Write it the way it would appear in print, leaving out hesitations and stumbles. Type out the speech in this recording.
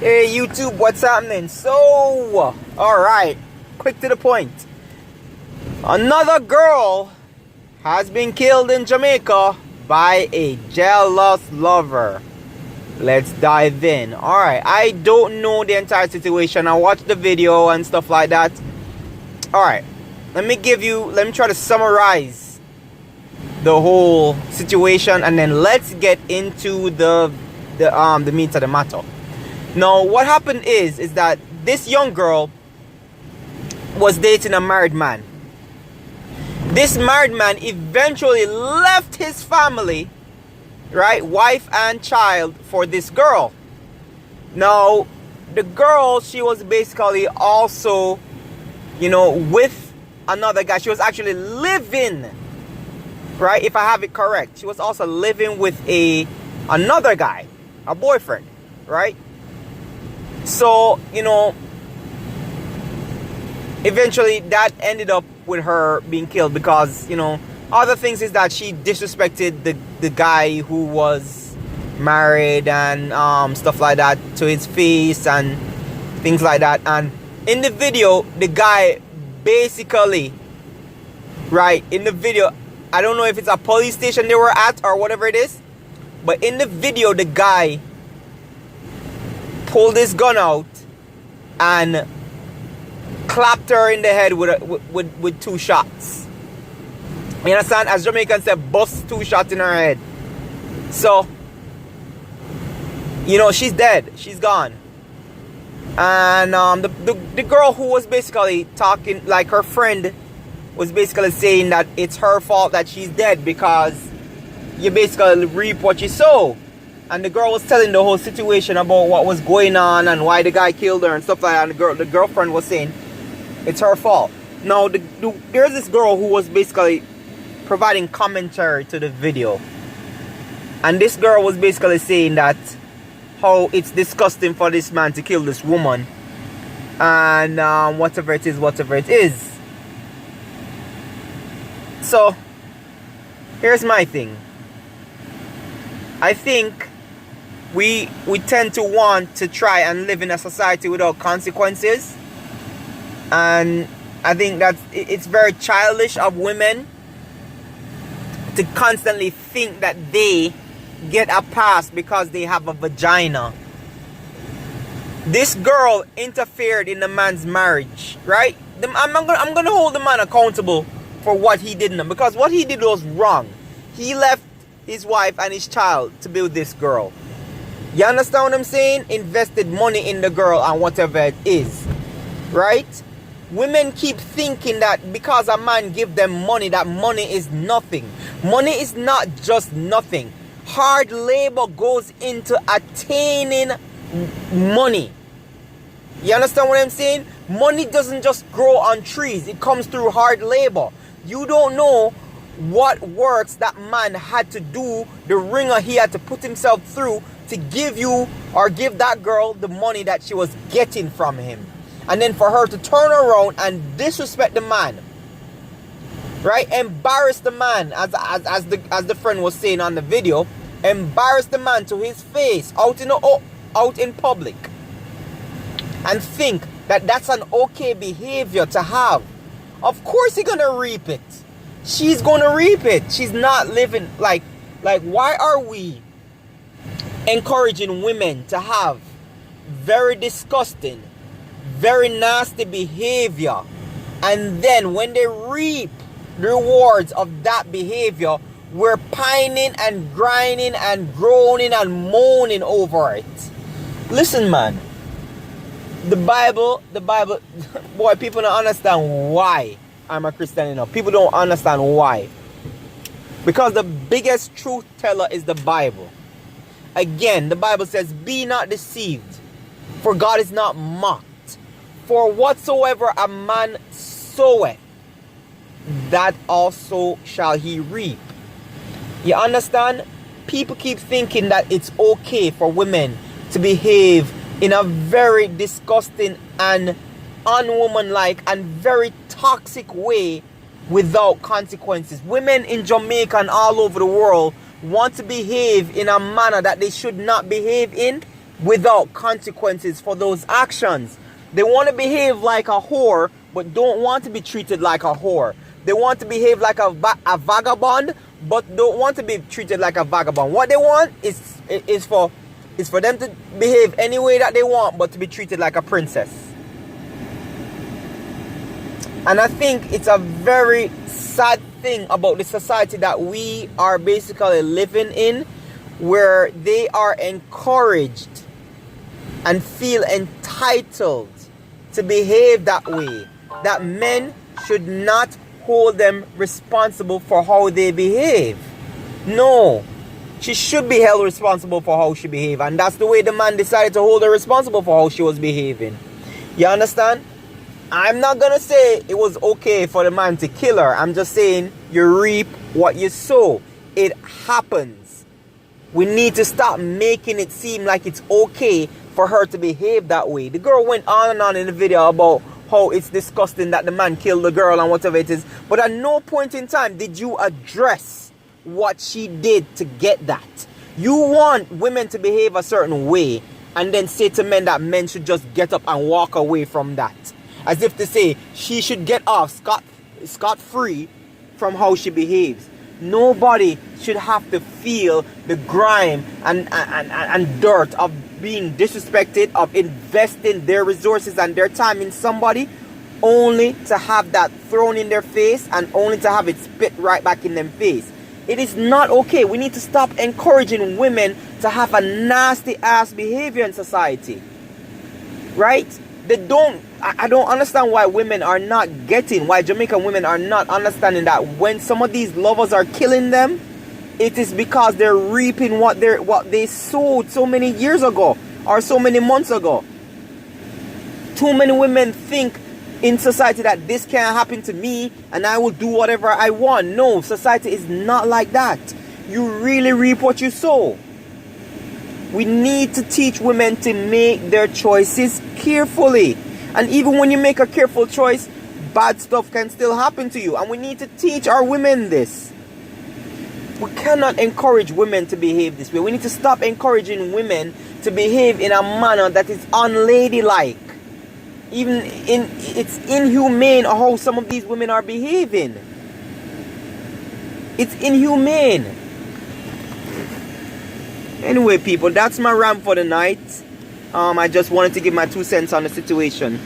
Hey YouTube, what's happening? So, alright, quick to the point. Another girl has been killed in Jamaica by a jealous lover. Let's dive in. Alright, I don't know the entire situation. I watched the video and stuff like that. Alright, let me try to summarize the whole situation, and then let's get into the meat of the matter. Now, what happened is that this young girl was dating a married man. This married man eventually left his family, right, wife and child, for this girl. Now, the girl, she was basically also, with another guy. She was actually living, right, if I have it correct. She was also living with another guy, a boyfriend, right? So, eventually that ended up with her being killed because, other things is that she disrespected the guy who was married and stuff like that to his face and things like that. And in the video, the guy basically, right, in the video, I don't know if it's a police station they were at or whatever it is, but in the video, the guy pulled his gun out and clapped her in the head with 2 shots. You understand? As Jamaicans say, bust 2 shots in her head. So, she's dead. She's gone. And the girl who was basically talking, like her friend, was basically saying that it's her fault that she's dead because you basically reap what you sow. And the girl was telling the whole situation about what was going on and why the guy killed her and stuff like that. And the girlfriend was saying it's her fault. Now, there's this girl who was basically providing commentary to the video. And this girl was basically saying that how it's disgusting for this man to kill this woman. And whatever it is. So, here's my thing. I think we tend to want to try and live in a society without consequences, and I think that it's very childish of women to constantly think that they get a pass because they have a vagina. This girl interfered in the man's marriage, right? I'm gonna hold the man accountable for what he did, because what he did was wrong. He left his wife and his child to be with this girl. You understand what I'm saying? Invested money in the girl and whatever it is, right? Women keep thinking that because a man give them money, that money is nothing. Money is not just nothing. Hard labor goes into attaining money. You understand what I'm saying? Money doesn't just grow on trees. It comes through hard labor. You don't know what works that man had to do, the ringer he had to put himself through to give you or give that girl the money that she was getting from him. And then for her to turn around and disrespect the man, right? Embarrass the man, as the friend was saying on the video, embarrass the man to his face out in public, and think that that's an okay behavior to have. Of course he's gonna reap it. She's gonna reap it. She's not living like why are we encouraging women to have very disgusting, very nasty behavior, and then when they reap the rewards of that behavior, we're pining and grinding and groaning and moaning over it? Listen, man, the Bible, boy, people don't understand why I'm a Christian enough. People don't understand why. Because the biggest truth teller is the Bible. Again, the Bible says, be not deceived, for God is not mocked. For whatsoever a man soweth, that also shall he reap. You understand? People keep thinking that it's okay for women to behave in a very disgusting and unwomanlike and very toxic way without consequences. Women in Jamaica and all over the world want to behave in a manner that they should not behave in, without consequences for those actions. They want to behave like a whore, but don't want to be treated like a whore. They want to behave like a vagabond, but don't want to be treated like a vagabond. What they want is for them to behave any way that they want, but to be treated like a princess. And I think it's a very sad thing about the society that we are basically living in, where they are encouraged and feel entitled to behave that way, that men should not hold them responsible for how they behave. No, she should be held responsible for how she behaved, and that's the way the man decided to hold her responsible for how she was behaving. You understand? I'm not gonna say it was okay for the man to kill her. I'm just saying you reap what you sow. It happens. We need to stop making it seem like it's okay for her to behave that way. The girl went on and on in the video about how it's disgusting that the man killed the girl and whatever it is. But at no point in time did you address what she did to get that. You want women to behave a certain way and then say to men that men should just get up and walk away from that. As if to say she should get off scot-free from how she behaves. Nobody should have to feel the grime and dirt of being disrespected, of investing their resources and their time in somebody, only to have that thrown in their face and only to have it spit right back in their face. It is not okay. We need to stop encouraging women to have a nasty ass behavior in society. Right? I don't understand why women are not getting, why Jamaican women are not understanding that when some of these lovers are killing them, it is because they're reaping what they sowed so many years ago or so many months ago. Too many women think in society that this can't happen to me and I will do whatever I want. No, society is not like that. You really reap what you sow. We need to teach women to make their choices carefully. And even when you make a careful choice, bad stuff can still happen to you. And we need to teach our women this. We cannot encourage women to behave this way. We need to stop encouraging women to behave in a manner that is unladylike. It's inhumane how some of these women are behaving. It's inhumane. Anyway, people, that's my rant for the night. I just wanted to give my 2 cents on the situation.